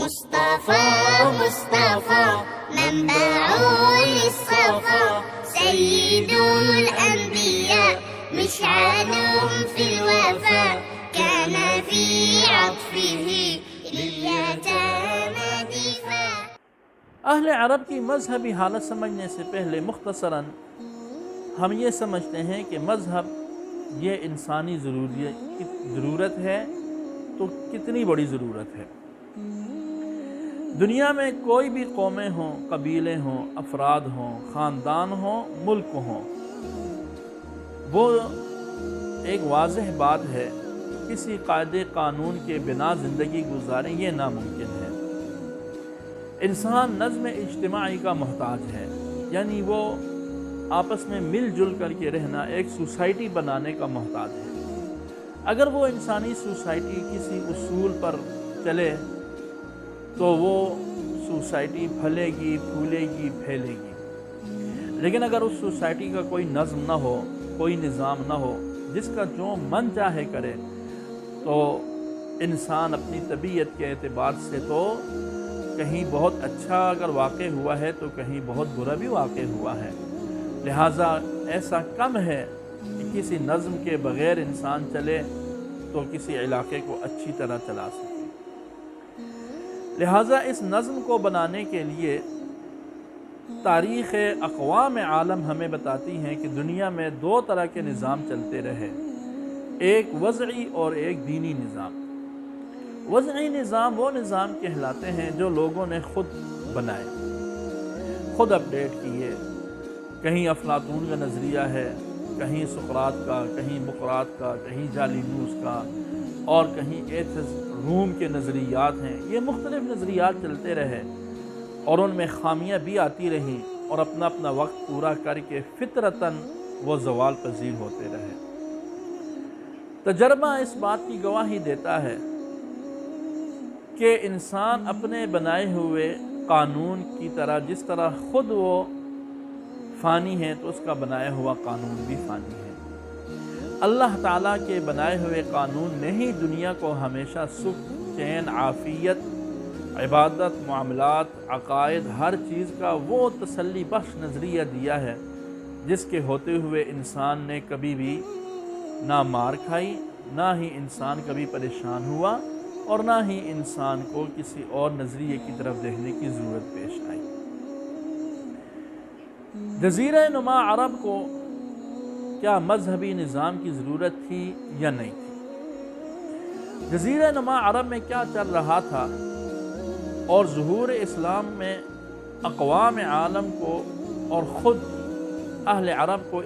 مصطفى مصطفى منبع للصفا سيد الأنبياء مشعل في الوفا كان في عطفه لليتامى دفاع۔ اہل عرب کی مذہبی حالت سمجھنے سے پہلے مختصراً ہم یہ سمجھتے ہیں کہ مذہب یہ انسانی ضرورت ہے تو کتنی بڑی ضرورت ہے۔ دنیا میں کوئی بھی قومیں ہوں، قبیلے ہوں، افراد ہوں، خاندان ہوں، ملک ہوں، وہ ایک واضح بات ہے کسی قاعدے قانون کے بنا زندگی گزاریں یہ ناممکن ہے۔ انسان نظم اجتماعی کا محتاج ہے، یعنی وہ آپس میں مل جل کر کے رہنا، ایک سوسائٹی بنانے کا محتاج ہے۔ اگر وہ انسانی سوسائٹی کسی اصول پر چلے تو وہ سوسائٹی پھلے گی، پھولے گی، پھیلے گی۔ لیکن اگر اس سوسائٹی کا کوئی نظم نہ ہو، کوئی نظام نہ ہو، جس کا جو من چاہے کرے، تو انسان اپنی طبیعت کے اعتبار سے تو کہیں بہت اچھا اگر واقع ہوا ہے تو کہیں بہت برا بھی واقع ہوا ہے۔ لہٰذا ایسا کم ہے کہ کسی نظم کے بغیر انسان چلے تو کسی علاقے کو اچھی طرح چلا سکے۔ لہٰذا اس نظم کو بنانے کے لیے تاریخ اقوام عالم ہمیں بتاتی ہیں کہ دنیا میں دو طرح کے نظام چلتے رہے، ایک وضعی اور ایک دینی نظام۔ وضعی نظام وہ نظام کہلاتے ہیں جو لوگوں نے خود بنائے، خود اپڈیٹ کیے۔ کہیں افلاطون کا نظریہ ہے، کہیں سقراط کا، کہیں بقراط کا، کہیں جالینوس کا، اور کہیں ایتھس روم کے نظریات ہیں۔ یہ مختلف نظریات چلتے رہے اور ان میں خامیاں بھی آتی رہیں اور اپنا اپنا وقت پورا کر کے فطرتاً وہ زوال پذیر ہوتے رہے۔ تجربہ اس بات کی گواہی دیتا ہے کہ انسان اپنے بنائے ہوئے قانون کی طرح، جس طرح خود وہ فانی ہے تو اس کا بنایا ہوا قانون بھی فانی ہے۔ اللہ تعالیٰ کے بنائے ہوئے قانون نے ہی دنیا کو ہمیشہ سکھ، چین، عافیت، عبادت، معاملات، عقائد، ہر چیز کا وہ تسلی بخش نظریہ دیا ہے جس کے ہوتے ہوئے انسان نے کبھی بھی نہ مار کھائی، نہ ہی انسان کبھی پریشان ہوا، اور نہ ہی انسان کو کسی اور نظریے کی طرف دیکھنے کی ضرورت پیش آئی۔ جزیرہ نما عرب کو کیا مذہبی نظام کی ضرورت تھی یا نہیں تھی؟ جزیرہ نما عرب میں کیا چل رہا تھا اور ظہور اسلام میں اقوام عالم کو اور خود اہل عرب کو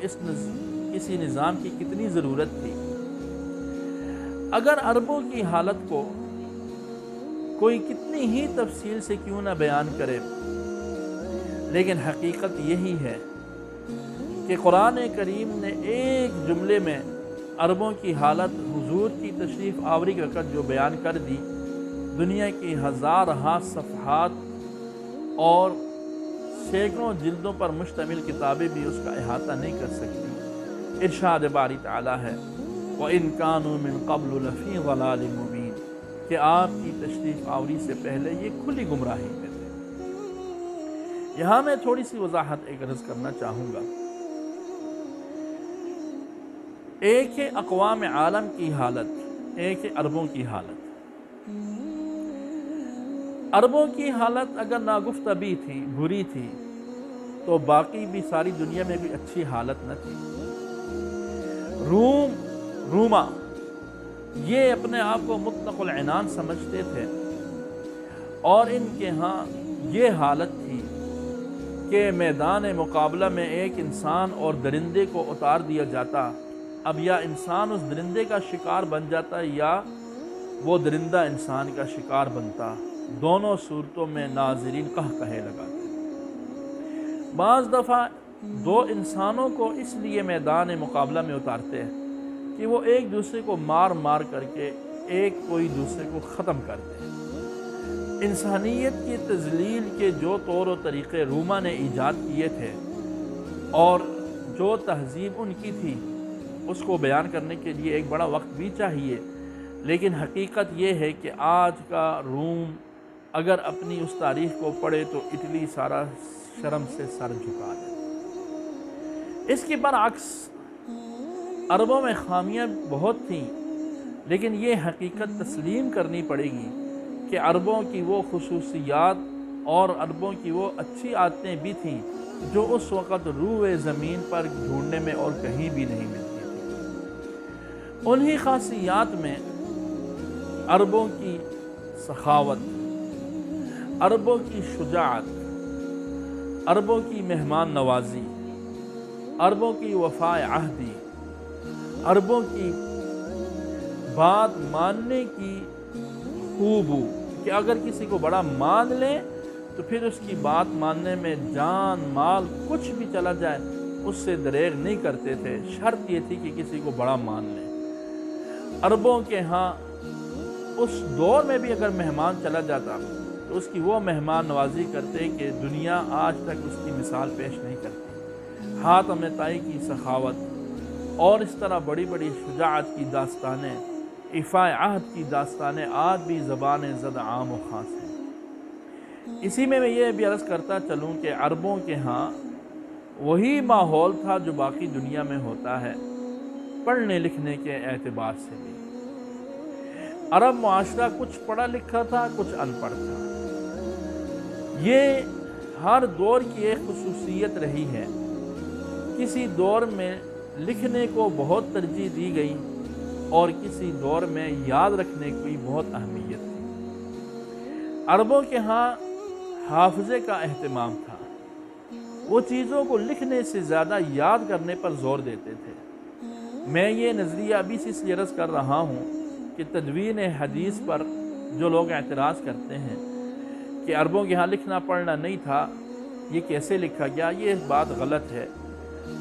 کسی نظام کی کتنی ضرورت تھی؟ اگر عربوں کی حالت کو کوئی کتنی ہی تفصیل سے کیوں نہ بیان کرے، لیکن حقیقت یہی ہے کہ قرآن کریم نے ایک جملے میں عربوں کی حالت حضور کی تشریف آوری کے وقت جو بیان کر دی، دنیا کی ہزارہا صفحات اور سینکڑوں جلدوں پر مشتمل کتابیں بھی اس کا احاطہ نہیں کر سکتی۔ ارشاد باری تعالیٰ ہے وَإِن كَانُوا مِن قَبْلُ لَفِي ضَلَالٍ مُبِينٍ، کہ آپ کی تشریف آوری سے پہلے یہ کھلی گمراہی میں تھے۔ یہاں میں تھوڑی سی وضاحت عرض کرنا چاہوں گا۔ ایک ہے اقوام عالم کی حالت، ایک ہے عربوں کی حالت۔ عربوں کی حالت اگر ناگفتگی تھی، بری تھی، تو باقی بھی ساری دنیا میں کوئی اچھی حالت نہ تھی۔ روما یہ اپنے آپ کو مطلق العنان سمجھتے تھے، اور ان کے ہاں یہ حالت تھی کہ میدان مقابلہ میں ایک انسان اور درندے کو اتار دیا جاتا، اب یا انسان اس درندے کا شکار بن جاتا یا وہ درندہ انسان کا شکار بنتا۔ دونوں صورتوں میں ناظرین قہقہے لگاتے۔ بعض دفعہ دو انسانوں کو اس لیے میدان مقابلہ میں اتارتے ہیں کہ وہ ایک دوسرے کو مار مار کر کے ایک کوئی دوسرے کو ختم کر دے۔ انسانیت کی تذلیل کے جو طور و طریقے روما نے ایجاد کیے تھے اور جو تہذیب ان کی تھی، اس کو بیان کرنے کے لیے ایک بڑا وقت بھی چاہیے، لیکن حقیقت یہ ہے کہ آج کا روم اگر اپنی اس تاریخ کو پڑھے تو اٹلی سارا شرم سے سر جھکا دے۔ اس کے برعکس عربوں میں خامیاں بہت تھیں، لیکن یہ حقیقت تسلیم کرنی پڑے گی کہ عربوں کی وہ خصوصیات اور عربوں کی وہ اچھی عادتیں بھی تھیں جو اس وقت روئے زمین پر ڈھونڈنے میں اور کہیں بھی نہیں ملتی تھیں۔ انہی خاصیات میں عربوں کی سخاوت، عربوں کی شجاعت، عربوں کی مہمان نوازی، عربوں کی وفاء عہدی، عربوں کی بات ماننے کی خوبو کہ اگر کسی کو بڑا مان لیں تو پھر اس کی بات ماننے میں جان مال کچھ بھی چلا جائے اس سے دریغ نہیں کرتے تھے، شرط یہ تھی کہ کسی کو بڑا مان لیں۔ عربوں کے ہاں اس دور میں بھی اگر مہمان چلا جاتا تو اس کی وہ مہمان نوازی کرتے کہ دنیا آج تک اس کی مثال پیش نہیں کرتی۔ حاتم طائی کی سخاوت اور اس طرح بڑی بڑی شجاعت کی داستانیں، عفاء عہد کی داستانیں آج بھی زبان زد عام و خاص ہیں۔ اسی میں یہ بھی عرض کرتا چلوں کہ عربوں کے ہاں وہی ماحول تھا جو باقی دنیا میں ہوتا ہے، پڑھنے لکھنے کے اعتبار سے بھی۔ عرب معاشرہ کچھ پڑھا لکھا تھا، کچھ ان پڑھ تھا۔ یہ ہر دور کی ایک خصوصیت رہی ہے۔ کسی دور میں لکھنے کو بہت ترجیح دی گئی اور کسی دور میں یاد رکھنے کی بہت اہمیت تھی۔ عربوں کے ہاں حافظے کا اہتمام تھا، وہ چیزوں کو لکھنے سے زیادہ یاد کرنے پر زور دیتے تھے۔ میں یہ نظریہ ابھی سے اس لیے عرض کر رہا ہوں کہ تدوین حدیث پر جو لوگ اعتراض کرتے ہیں کہ عربوں کے ہاں لکھنا پڑھنا نہیں تھا، یہ کیسے لکھا گیا، یہ بات غلط ہے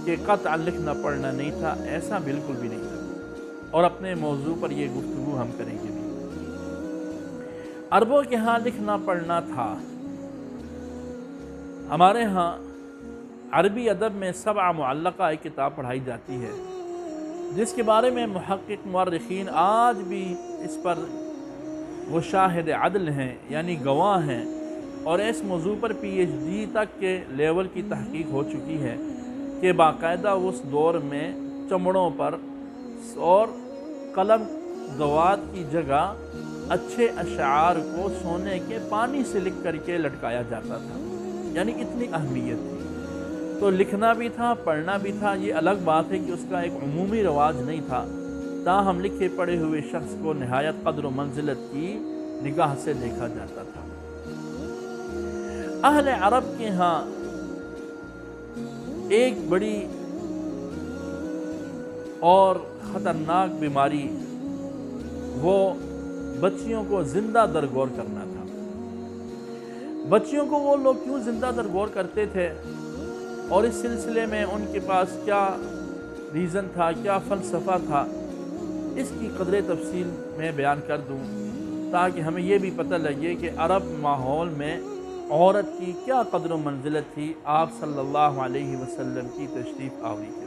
کہ قطعا لکھنا پڑھنا نہیں تھا، ایسا بالکل بھی نہیں تھا، اور اپنے موضوع پر یہ گفتگو ہم کریں گے بھی۔ عربوں کے ہاں لکھنا پڑھنا تھا۔ ہمارے ہاں عربی ادب میں 7 معلقہ ایک کتاب پڑھائی جاتی ہے جس کے بارے میں محقق مورخین آج بھی اس پر وہ شاہد عدل ہیں، یعنی گواہ ہیں، اور اس موضوع پر PhD تک کے لیول کی تحقیق ہو چکی ہے کہ باقاعدہ اس دور میں چمڑوں پر اور قلم دوات کی جگہ اچھے اشعار کو سونے کے پانی سے لکھ کر کے لٹکایا جاتا تھا، یعنی اتنی اہمیت تھی۔ تو لکھنا بھی تھا، پڑھنا بھی تھا۔ یہ الگ بات ہے کہ اس کا ایک عمومی رواج نہیں تھا، تاہم لکھے پڑھے ہوئے شخص کو نہایت قدر و منزلت کی نگاہ سے دیکھا جاتا تھا۔ اہل عرب کے ہاں ایک بڑی اور خطرناک بیماری وہ بچیوں کو زندہ درگور کرنا تھا۔ بچیوں کو وہ لوگ کیوں زندہ درگور کرتے تھے اور اس سلسلے میں ان کے پاس کیا ریزن تھا، کیا فلسفہ تھا، اس کی قدر تفصیل میں بیان کر دوں تاکہ ہمیں یہ بھی پتہ لگے کہ عرب ماحول میں عورت کی کیا قدر و منزلت تھی آپ صلی اللہ علیہ وسلم کی تشریف آوری کے